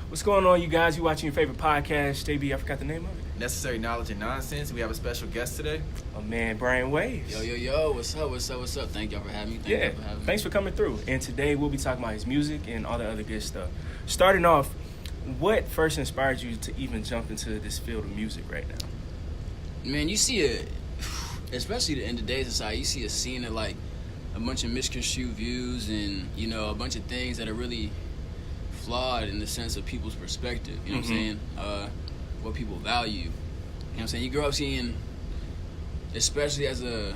What's going on, you guys? You watching your favorite podcast? JB, I forgot the name of it. Necessary Knowledge and Nonsense. We have a special guest today. Oh man, Bryant Waves. Yo, what's up? Thank y'all for having me. Thanks for coming through. And today we'll be talking about his music and all the other good stuff. Starting off, what first inspired you to even jump into this field of music right now? Man, you see it, especially in today's society, you see a scene of like a bunch of misconstrued views and, you know, a bunch of things that are really flawed in the sense of people's perspective. You know what I'm saying? What people value. You know what I'm saying? You grow up seeing, especially as a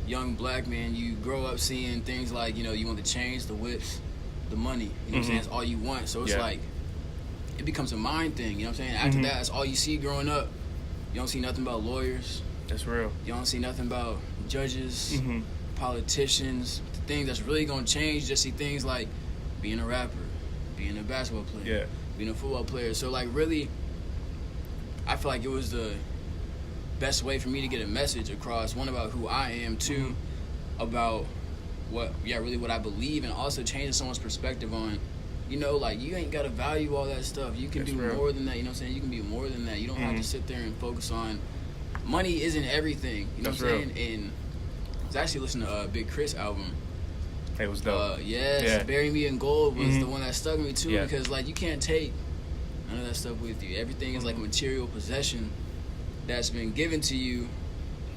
young black man, you grow up seeing things like, you know, you want the chains, the whips, the money. You know what I'm saying? It's all you want. So it's like, it becomes a mind thing. You know what I'm saying? After that, that's all you see growing up. You don't see nothing about lawyers. That's real. You don't see nothing about judges, politicians. The thing that's really going to change, just see things like being a rapper, being a basketball player, being a football player. So, like, really, I feel like it was the best way for me to get a message across, one, about who I am, two, about what I believe, and also changing someone's perspective on, you know, like, you ain't got to value all that stuff. You can do more than that, you know what I'm saying? You can be more than that. You don't have to sit there and focus on, money isn't everything, you know what I'm saying? And I was actually listening to Big Chris' album. It was dope. Bury Me in Gold was the one that stuck with me too, because like you can't take none of that stuff with you. Everything is like a material possession that's been given to you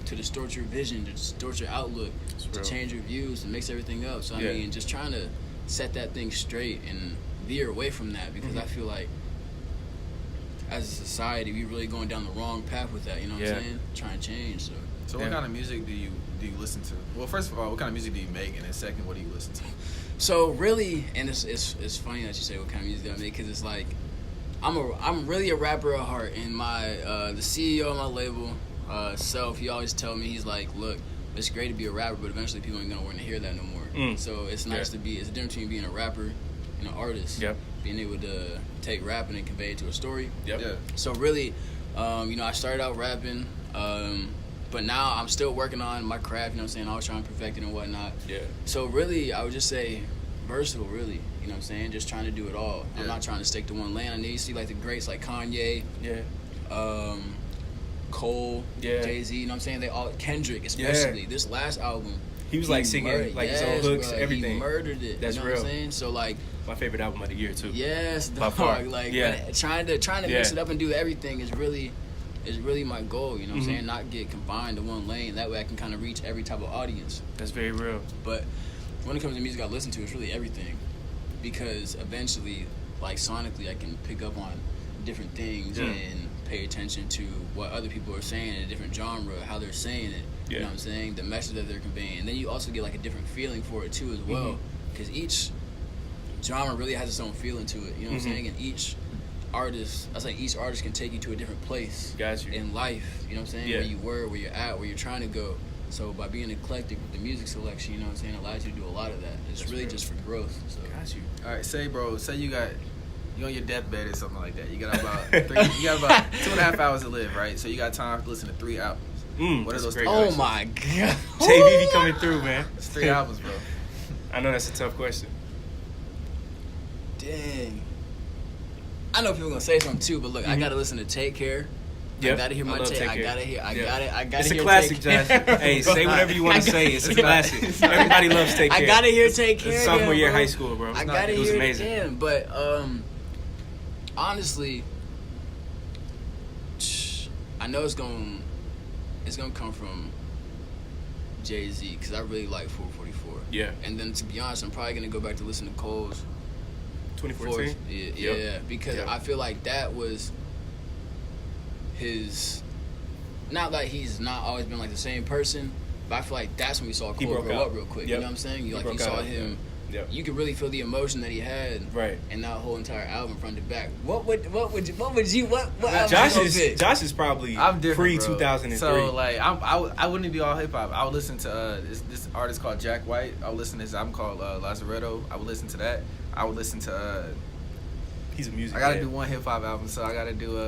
to distort your vision, to distort your outlook, to change your views, to mix everything up. So I mean, just trying to set that thing straight and veer away from that, because I feel like as a society we really going down the wrong path with that. You know what I'm saying? Trying to change. So what kind of music do you listen to? Well, first of all, what kind of music do you make? And then second, what do you listen to? So really, and it's funny that you say what kind of music I make, because it's like I'm really a rapper at heart. And my the CEO of my label, Self, he always tell me, he's like, look, it's great to be a rapper, but eventually people ain't gonna want to hear that no more. So it's nice to be. It's a difference between being a rapper and an artist. Being able to take rapping and convey it to a story. So really, you know, I started out rapping. But now I'm still working on my craft, you know what I'm saying? I was trying to perfect it and whatnot. So really, I would just say versatile, really. You know what I'm saying? Just trying to do it all. I'm not trying to stick to one lane. I know you see like the greats like Kanye, Cole, Jay-Z, you know what I'm saying? They all, Kendrick especially. This last album, he was like singing like his own hooks, everything. He murdered it. That's you know real. What I'm saying? So like, my favorite album of the year too. Yes, by far. Like trying to mix it up and do everything is really my goal, you know what I'm saying? Not get confined to one lane. That way I can kind of reach every type of audience. That's very real. But when it comes to music I listen to, it's really everything. Because eventually, like sonically, I can pick up on different things and pay attention to what other people are saying in a different genre, how they're saying it. You know what I'm saying? The message that they're conveying. And then you also get like a different feeling for it too as well. Because each genre really has its own feeling to it, you know what I'm saying? And each artist can take you to a different place in life, you know what I'm saying? Where you were, where you're at, where you're trying to go. So by being eclectic with the music selection, you know what I'm saying, allows you to do a lot of that. It's really just for growth. So. Got you. All right, say you on your deathbed or something like that. You got about 2.5 hours to live, right? So you got time to listen to 3 albums. What are those 3 albums? Oh my God. JB coming through, man. It's 3 albums, bro. I know that's a tough question. Dang. I know people gonna say something too, but look, I gotta listen to Take Care. I gotta hear my take. I gotta hear. It's a classic, Josh. Hey, say whatever you want to say. It's a classic. Everybody loves Take Care. I gotta hear Take Care. It's sophomore year of high school, bro. I gotta hear it again. But honestly, I know it's gonna come from Jay-Z, because I really like 444. And then to be honest, I'm probably gonna go back to listen to Cole's 2014. Because I feel like that was his. Not like he's not always been like the same person, but I feel like that's when we saw Cole grow up real quick. You know what I'm saying? You saw him. You could really feel the emotion that he had, in that whole entire album front to back. What Josh is probably pre 2003. So like I wouldn't be all hip hop. I would listen to this artist called Jack White. I would listen to his album called Lazaretto. I would listen to that. I would listen to. He's a music. I gotta do one hip hop album, so I gotta do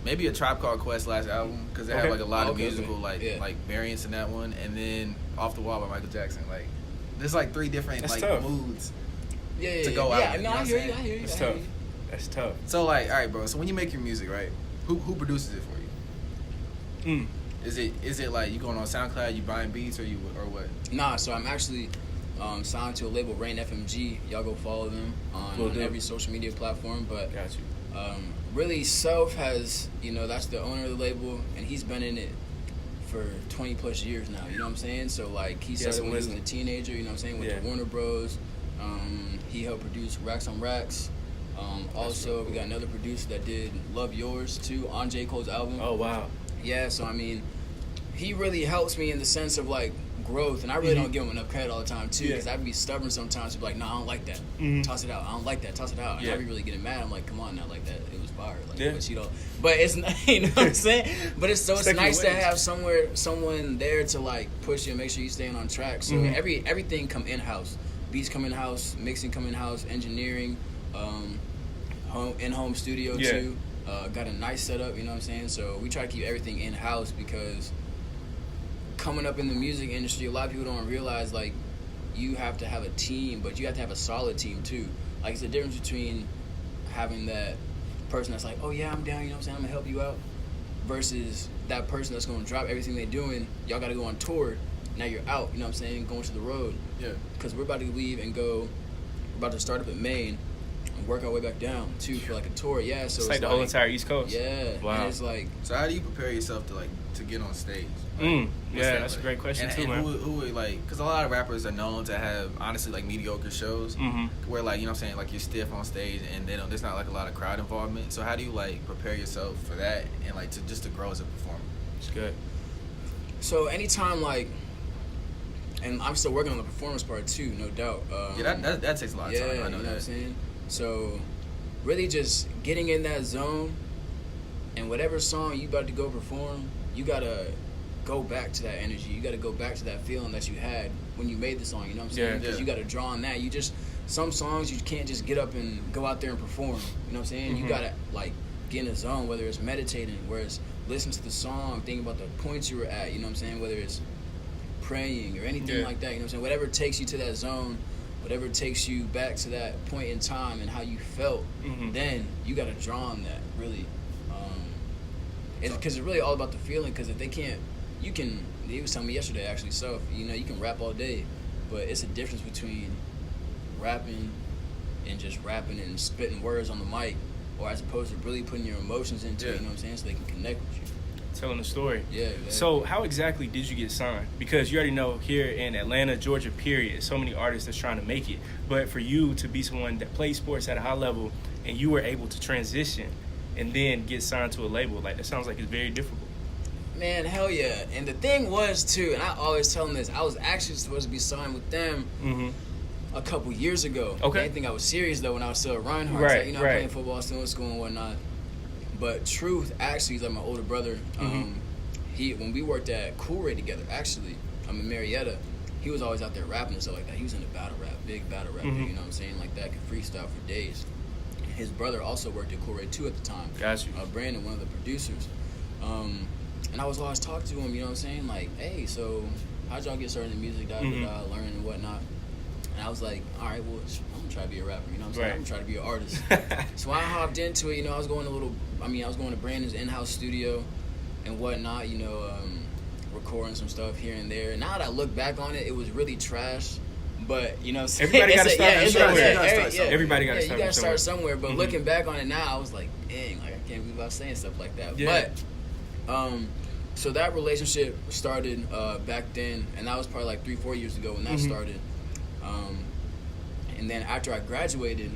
maybe a Tribe Called Quest last album, because they have like a lot of musical like variants in that one, and then Off the Wall by Michael Jackson. Like there's like 3 different moods. to go out. Yeah, no, I hear you. That's tough. That's tough. So like, all right, bro. So when you make your music, right? Who produces it for you? Is it like you going on SoundCloud, you buying beats, or what? Nah, so I'm actually signed to a label, Rain FMG. Y'all go follow them on every social media platform. But got you. Really, Self has, that's the owner of the label, and he's been in it for 20 plus years now. You know what I'm saying? So like, he started when he was a teenager. You know what I'm saying? With the Warner Bros. He helped produce Racks on Racks. Also, we got another producer that did Love Yours too on J. Cole's album. Oh wow. Yeah, so I mean, he really helps me in the sense of like growth, and I really don't give him enough credit all the time too, because I'd be stubborn sometimes to be like, no, I don't like that. Toss it out. I don't like that. Toss it out. And I'd be really getting mad. I'm like, come on now, like that. It was fire. Like, but you don't. But it's not, you know what I'm saying. But it's nice to have someone there to like push you and make sure you're staying on track. So everything come in house. Beats come in house. Mixing come in house. Engineering. In-home studio too. Got a nice setup, you know what I'm saying? So we try to keep everything in-house, because coming up in the music industry, a lot of people don't realize, like, you have to have a team, but you have to have a solid team too. Like, it's the difference between having that person that's like, oh yeah, I'm down, you know what I'm saying, I'm gonna help you out, versus that person that's gonna drop everything they're doing. Y'all gotta go on tour. Now you're out, you know what I'm saying, going to the road. Yeah. Because we're about to leave and go, we're about to start up in Maine and work our way back down too for like a tour. Yeah, so it's like the whole entire East Coast. Yeah. Wow. And it's like, so how do you prepare yourself to get on stage? Yeah, that's a great question too, man. Who like, because a lot of rappers are known to have honestly like mediocre shows where like, you know what I'm saying, like you're stiff on stage and there's not like a lot of crowd involvement. So how do you like prepare yourself for that and like to grow as a performer? It's good. So anytime like, and I'm still working on the performance part too, no doubt. That takes a lot of time. I know you know that. What I'm saying? So really just getting in that zone, and whatever song you about to go perform, you gotta go back to that energy. You gotta go back to that feeling that you had when you made the song, you know what I'm saying? Because you gotta draw on that. Some songs you can't just get up and go out there and perform, you know what I'm saying? You gotta like get in a zone, whether it's meditating, whether it's listening to the song, thinking about the points you were at, you know what I'm saying? Whether it's praying or anything like that, you know what I'm saying? Whatever takes you to that zone, whatever takes you back to that point in time and how you felt, then you got to draw on that, really. Because it's really all about the feeling, because if they can't, he was telling me yesterday, actually, so, you can rap all day, but it's a difference between rapping and just rapping and spitting words on the mic, or as opposed to really putting your emotions into it, you know what I'm saying, so they can connect with you. Telling the story. Yeah. Exactly. So how exactly did you get signed? Because you already know here in Atlanta, Georgia, period, so many artists that's trying to make it. But for you to be someone that plays sports at a high level and you were able to transition and then get signed to a label, like that sounds like it's very difficult. Man, hell yeah. And the thing was too, and I always tell them this, I was actually supposed to be signed with them a couple years ago. Okay. I didn't think I was serious though when I was still at Reinhardt. Right, like, playing football, still in school and whatnot. But Truth, actually, he's like my older brother. When we worked at Cool Ray together, actually, in Marietta, he was always out there rapping and stuff like that. He was into battle rap, big battle rap, you know what I'm saying, like that, could freestyle for days. His brother also worked at Cool Ray too at the time. Got you. Brandon, one of the producers. And I was always talking to him, you know what I'm saying, like, hey, so how'd y'all get started in music, learning and whatnot? And I was like, all right, well, I'm going to try to be a rapper, you know what I'm saying? I'm going to try to be an artist. So I hopped into it, I was going to Brandon's in-house studio and whatnot, recording some stuff here and there. And now that I look back on it, it was really trash. But, everybody got to start somewhere. Everybody got to start somewhere. You got to start somewhere. But looking back on it now, I was like, dang, like, I can't believe I was saying stuff like that. Yeah. But, so that relationship started back then, and that was probably like 3-4 years ago when that started. And then after I graduated,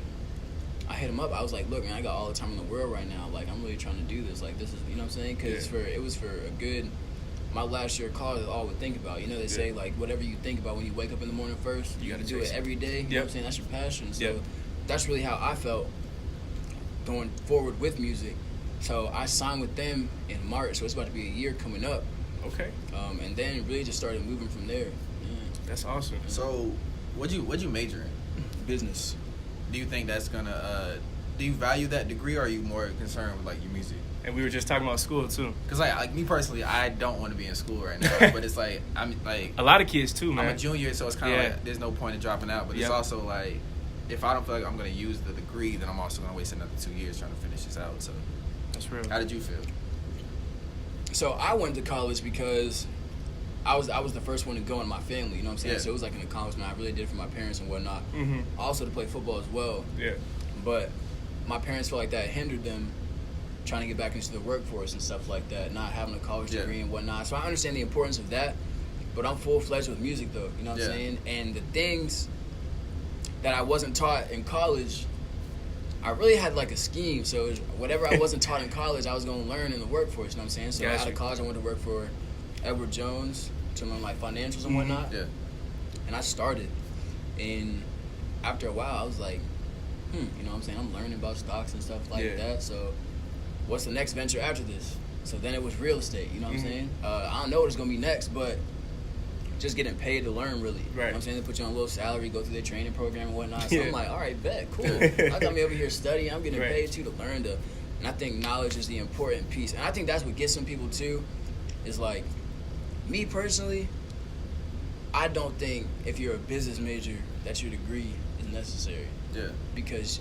I hit him up. I was like, look, man, I got all the time in the world right now. Like, I'm really trying to do this. Like, this is, you know what I'm saying? Because it was for a good, my last year of college, all I would think about. They say, like, whatever you think about when you wake up in the morning first, you got to do it every day. You know what I'm saying? That's your passion. So that's really how I felt going forward with music. So I signed with them in March, so it's about to be a year coming up. Okay. And then really just started moving from there. Yeah. That's awesome. So what'd you major in? Business. Do you think that's gonna do you value that degree, or are you more concerned with like your music? And we were just talking about school too. Cause like me personally, I don't want to be in school right now. But it's like I'm like a lot of kids too, man. I'm a junior, so it's kind of like there's no point in dropping out. But it's also like if I don't feel like I'm going to use the degree, then I'm also going to waste another 2 years trying to finish this out. So that's real. How did you feel? So I went to college because I was the first one to go in my family, you know what I'm saying? Yeah. So it was like an accomplishment. I really did it for my parents and whatnot. Mm-hmm. Also to play football as well. Yeah. But my parents felt like that hindered them trying to get back into the workforce and stuff like that, not having a college degree and whatnot. So I understand the importance of that, but I'm full-fledged with music though, you know what I'm saying? And the things that I wasn't taught in college, I really had like a scheme. So whatever I wasn't taught in college, I was going to learn in the workforce, you know what I'm saying? So out of college, I went to work for Edward Jones to learn like financials and whatnot. Yeah. And I started. And after a while, I was like, you know what I'm saying? I'm learning about stocks and stuff like that. So what's the next venture after this? So then it was real estate, you know what I'm saying? I don't know what it's going to be next, but just getting paid to learn, really. You know what I'm saying? They put you on a little salary, go through their training program and whatnot. So I'm like, all right, bet, cool. I got me over here studying. I'm getting paid, too, to learn. And I think knowledge is the important piece. And I think that's what gets some people, too, is like, me personally, I don't think if you're a business major that your degree is necessary. Yeah. Because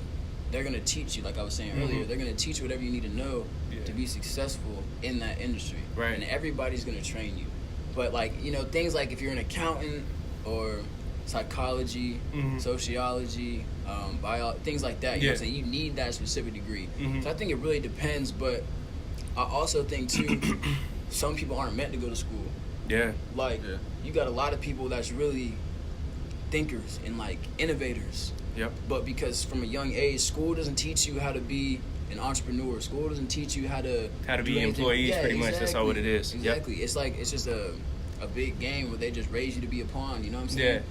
they're going to teach you, like I was saying earlier, they're going to teach you whatever you need to know to be successful in that industry. Right. And everybody's going to train you. But, like, you know, things like if you're an accountant or psychology, sociology, things like that, you know what I'm saying? You need that specific degree. So I think it really depends, but I also think, too, some people aren't meant to go to school. Yeah. Like, you got a lot of people that's really thinkers and, like, innovators. Yep. But because from a young age, school doesn't teach you how to be an entrepreneur. School doesn't teach you how to be employees, pretty much. That's all what it is. Exactly. It's like, it's just a big game where they just raise you to be a pawn, you know what I'm saying?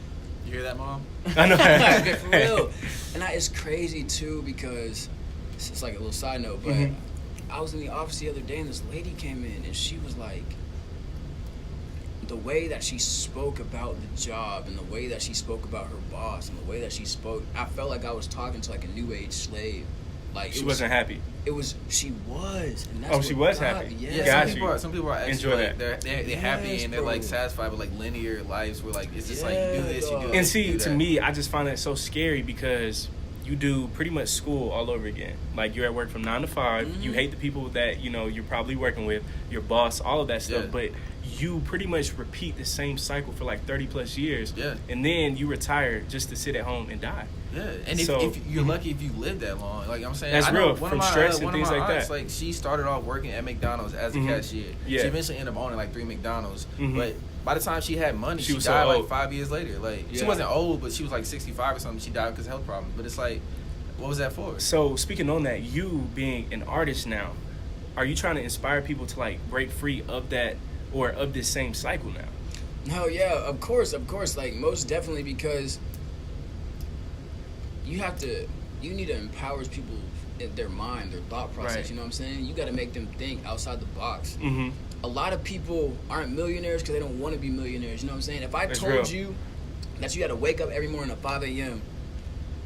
You hear that, Mom? I know. For real. And it's crazy, too, because it's like a little side note, but I was in the office the other day and this lady came in and she was like, the way that she spoke about the job and the way that she spoke about her boss and the way that she spoke, I felt like I was talking to like a new age slave. Like she wasn't happy. She was. And that's she was happy. Yeah, some people are actually like, they're happy and they're like satisfied with like linear lives where like it's just like you do this, you do that. And see, to me, I just find that so scary because you do pretty much school all over again. Like you're at work from 9 to 5. You hate the people that you know you're probably working with, your boss, all of that stuff. But you pretty much repeat the same cycle for like 30 plus years. And then you retire just to sit at home and die. Yeah, and if you're lucky if you live that long, like I'm saying, that's real. One from of my, stress one and things of my like aunts, that. like she started off working at McDonald's as a cashier. She eventually ended up owning like 3 McDonald's, but by the time she had money, she died like 5 years later. Like she wasn't old, but she was like 65 or something. She died because of health problems. But it's like, what was that for? So speaking on that, you being an artist now, are you trying to inspire people to like break free of that or of this same cycle now? No, yeah, of course, like most definitely, because you need to empower people in their mind, their thought process, you know what I'm saying? You got to make them think outside the box. A lot of people aren't millionaires because they don't want to be millionaires, you know what I'm saying? If I told you that you had to wake up every morning at 5 a.m.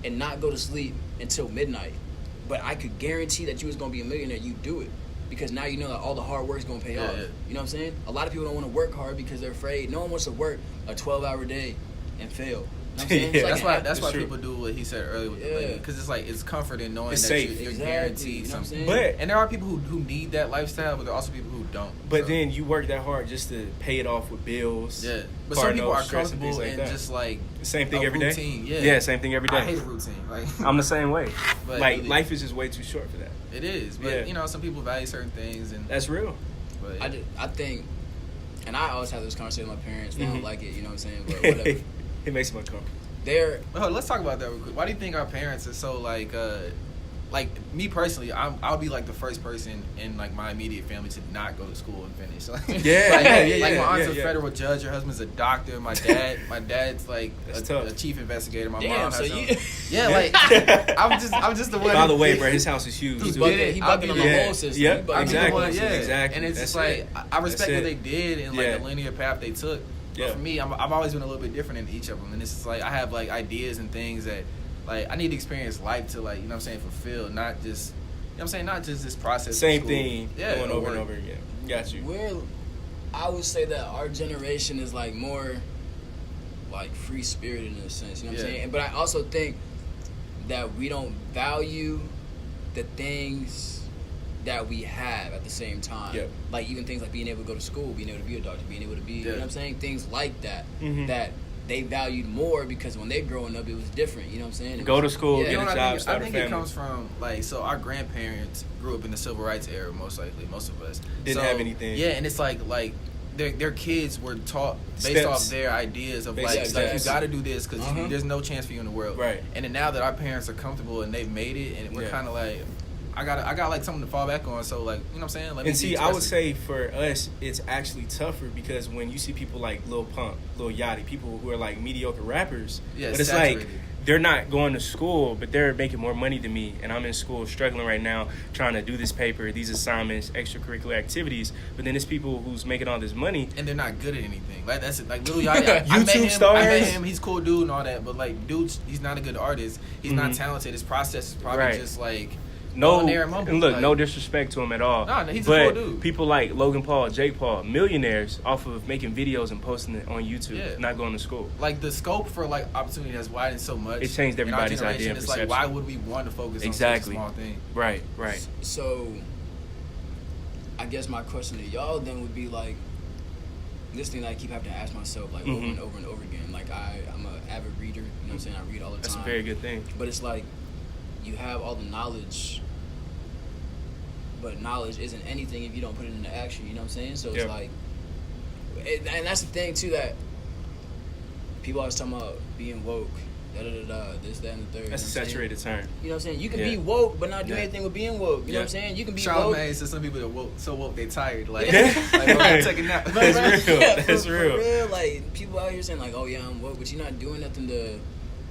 and not go to sleep until midnight, but I could guarantee that you was going to be a millionaire, you do it. Because now you know that all the hard work is going to pay off. You know what I'm saying? A lot of people don't want to work hard because they're afraid. No one wants to work a 12-hour day and fail. You know what I'm saying? That's why people do what he said earlier with the lady. Because it's like, it's comforting knowing it's that safe. you're guaranteed you know something. But there are people who need that lifestyle, but there are also people who don't. But then you work that hard just to pay it off with bills. Yeah. But some people are stress, comfortable like in that. just like same thing every day. Routine. Yeah, same thing every day. I hate a routine. Like I'm the same way. But like life is just way too short for that. It is, but you know, some people value certain things, and that's real. But I think, and I always have this conversation with my parents. They don't like it, you know what I'm saying? But whatever. It makes them uncomfortable. Let's talk about that real quick. Why do you think our parents are so like me personally, I'll be like the first person in like my immediate family to not go to school and finish. Like, my aunt's a federal judge, her husband's a doctor, my dad's like a chief investigator. My mom has like I'm just the one. By the way, bro, his house is huge. He bugging on the whole system. Yep, exactly. And it's just like I respect what they did and like the linear path they took. But for me, I've always been a little bit different in each of them, and it's just like I have like ideas and things that like I need to experience life to like, you know what I'm saying, fulfill, not just, you know what I'm saying, not just this process. Same thing going over work. and over again. Got you. I would say that our generation is like more like free spirited in a sense, you know what I'm saying? But I also think that we don't value the things that we have at the same time. Yep. Like even things like being able to go to school, being able to be a doctor, being able to be, you know what I'm saying? Things like that, that they valued more because when they growing up, it was different, you know what I'm saying? Go to school, yeah. get a job, start a I think family. it comes from, like, so our grandparents grew up in the civil rights era, most likely, most of us. Didn't have anything. Yeah, and it's like their kids were taught based Steps. off their ideas of like you got to do this because there's no chance for you in the world. Right. And then now that our parents are comfortable and they've made it, and we're kind of like, I got like something to fall back on. So like, you know what I'm saying? Let and see, I would say for us, it's actually tougher because when you see people like Lil Pump, Lil Yachty, people who are like mediocre rappers, but it's saturated. like they're not going to school, but they're making more money than me, and I'm in school struggling right now trying to do this paper, these assignments, extracurricular activities. But then it's people who's making all this money and they're not good at anything. Like that's it. Like Lil Yachty, YouTube I met stars. him. He's a cool dude and all that, but like, dude, he's not a good artist. He's not talented. His process is probably just like. No, there and mumble, and look, like, no disrespect to him at all. Nah, he's but a cool dude. People like Logan Paul, Jake Paul, millionaires off of making videos and posting it on YouTube, not going to school. Like the scope for like opportunity has widened so much. It changed everybody's idea and It's perception. like, why would we want to focus on such a small thing? Right. So, I guess my question to y'all then would be like, this thing that I keep having to ask myself like over and over and over again. Like I'm an avid reader, you know what I'm saying? I read all the time. That's a very good thing. But it's like, you have all the knowledge, but knowledge isn't anything if you don't put it into action, you know what I'm saying? So it's like, and that's the thing too, that people always talking about being woke, this, that, and the third. That's a saturated term. You know what I'm saying? You can be woke, but not do anything with being woke. You know what I'm saying? You can be woke. Charlamagne said some people are woke, so woke they tired. Like, I'm taking that. That's real. That's real. For real, like people out here saying like, oh yeah, I'm woke, but you're not doing nothing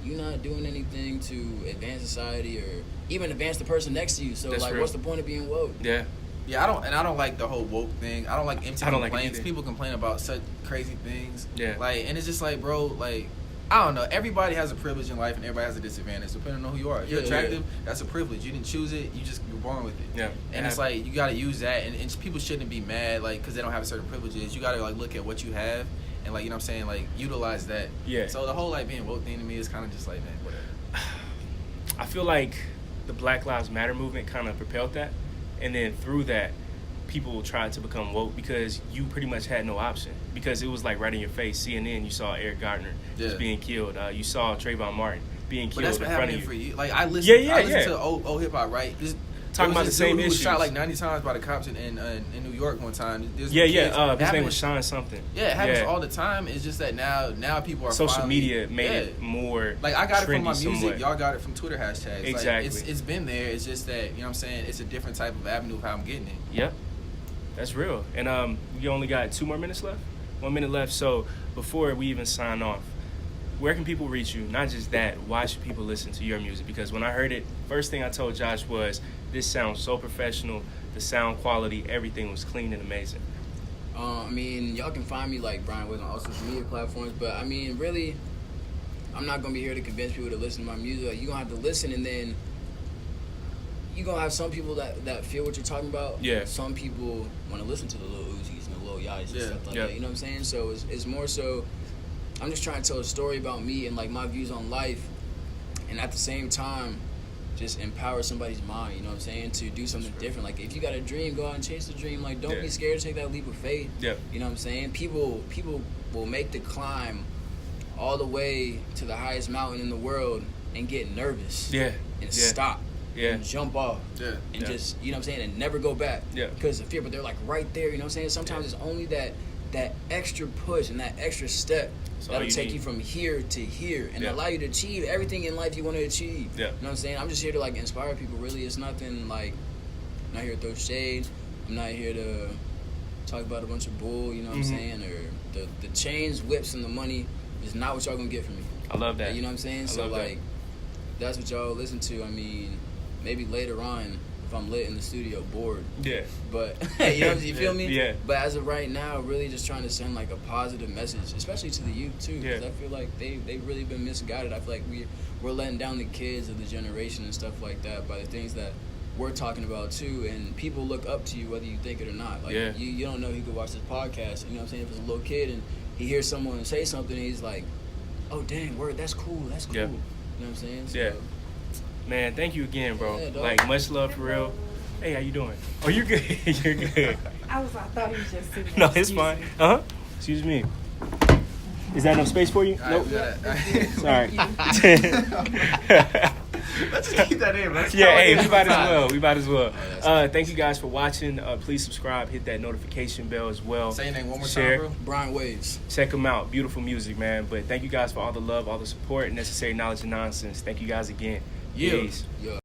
you're not doing anything to advance society or even advance the person next to you. So That's like, real. what's the point of being woke? Yeah, I don't like the whole woke thing. I don't like empty complaints. People complain about such crazy things. Yeah. Like, and it's just like, bro, like, I don't know. Everybody has a privilege in life, and everybody has a disadvantage, depending on who you are. If you're attractive, that's a privilege. You didn't choose it. You're born with it. Yeah. And it's like, you got to use that, and people shouldn't be mad, like, because they don't have certain privileges. You got to, like, look at what you have, and, like, you know what I'm saying, like, utilize that. Yeah. So the whole, like, being woke thing to me is kind of just like, man, whatever. I feel like the Black Lives Matter movement kind of propelled that, and then through that, people tried to become woke because you pretty much had no option, because it was like right in your face. CNN, you saw Eric Gardner was being killed. You saw Trayvon Martin being killed But that's in been front of happening you. for you. Like, I listened Yeah. to old hip hop, right? Talking about the same dude who was issues. shot like 90 times by the cops in New York one time. His name was Sean something. Yeah, it happens all the time. It's just that now people are social media made it more. Like, I got it from my music. Somewhat. Y'all got it from Twitter hashtags. Exactly. Like, it's been there. It's just that, you know what I'm saying, it's a different type of avenue of how I'm getting it. Yep. That's real. And we only got 2 more minutes left. 1 minute left. So before we even sign off, where can people reach you? Not just that, why should people listen to your music? Because when I heard it, first thing I told Josh was, this sounds so professional. The sound quality, everything was clean and amazing. I mean, y'all can find me like Bryant Waves on all social media platforms, but I mean, really, I'm not gonna be here to convince people to listen to my music. Like, you're gonna have to listen, and then you're gonna have some people that feel what you're talking about. Yeah. Some people want to listen to the Lil Uzis and the Lil Yachty's and stuff like that. You know what I'm saying? So it's more so, I'm just trying to tell a story about me and like my views on life, and at the same time, just empower somebody's mind, you know what I'm saying, to do something different. Like, if you got a dream, go out and chase the dream. Like, don't be scared to take that leap of faith. Yeah. You know what I'm saying? People will make the climb all the way to the highest mountain in the world and get nervous. Yeah. And stop. Yeah. And jump off. Yeah. And just, you know what I'm saying, and never go back. Yeah. Because of fear, but they're like right there, you know what I'm saying? Sometimes it's only that extra push and that extra step that'll take you from here to here and allow you to achieve everything in life you want to achieve. Yeah. You know what I'm saying? I'm just here to like inspire people. Really, it's nothing like, I'm not here to throw shade. I'm not here to talk about a bunch of bull, you know what I'm saying? Or the chains, whips, and the money is not what y'all gonna get from me. I love that. You know what I'm saying? So like, that's what y'all listen to. I mean, maybe later on, if I'm lit in the studio, bored. Yeah. But, you know, you feel me? Yeah. But as of right now, really just trying to send, like, a positive message, especially to the youth, too. Because I feel like they've really been misguided. I feel like we're letting down the kids of the generation and stuff like that by the things that we're talking about, too. And people look up to you whether you think it or not. Like, you don't know who could watch this podcast. You know what I'm saying? If it's a little kid and he hears someone say something and he's like, oh, dang, word, that's cool. That's cool. Yeah. You know what I'm saying? So, Man, thank you again, bro. Yeah, dog. Like, much love for real. Hey, how you doing? Oh, you're good. You're good. I thought he was just sitting there. No, it's fine. Excuse me. Is that enough space for you? All Nope. right, Sorry. Let's just keep that in, bro. Yeah, hey, we might as well. Thank you guys for watching. Please subscribe, hit that notification bell as well. Say your name one more Share. time, bro. Bryant Waves. Check them out. Beautiful music, man. But thank you guys for all the love, all the support, necessary knowledge and nonsense. Thank you guys again. Yeah. Peace. Yeah.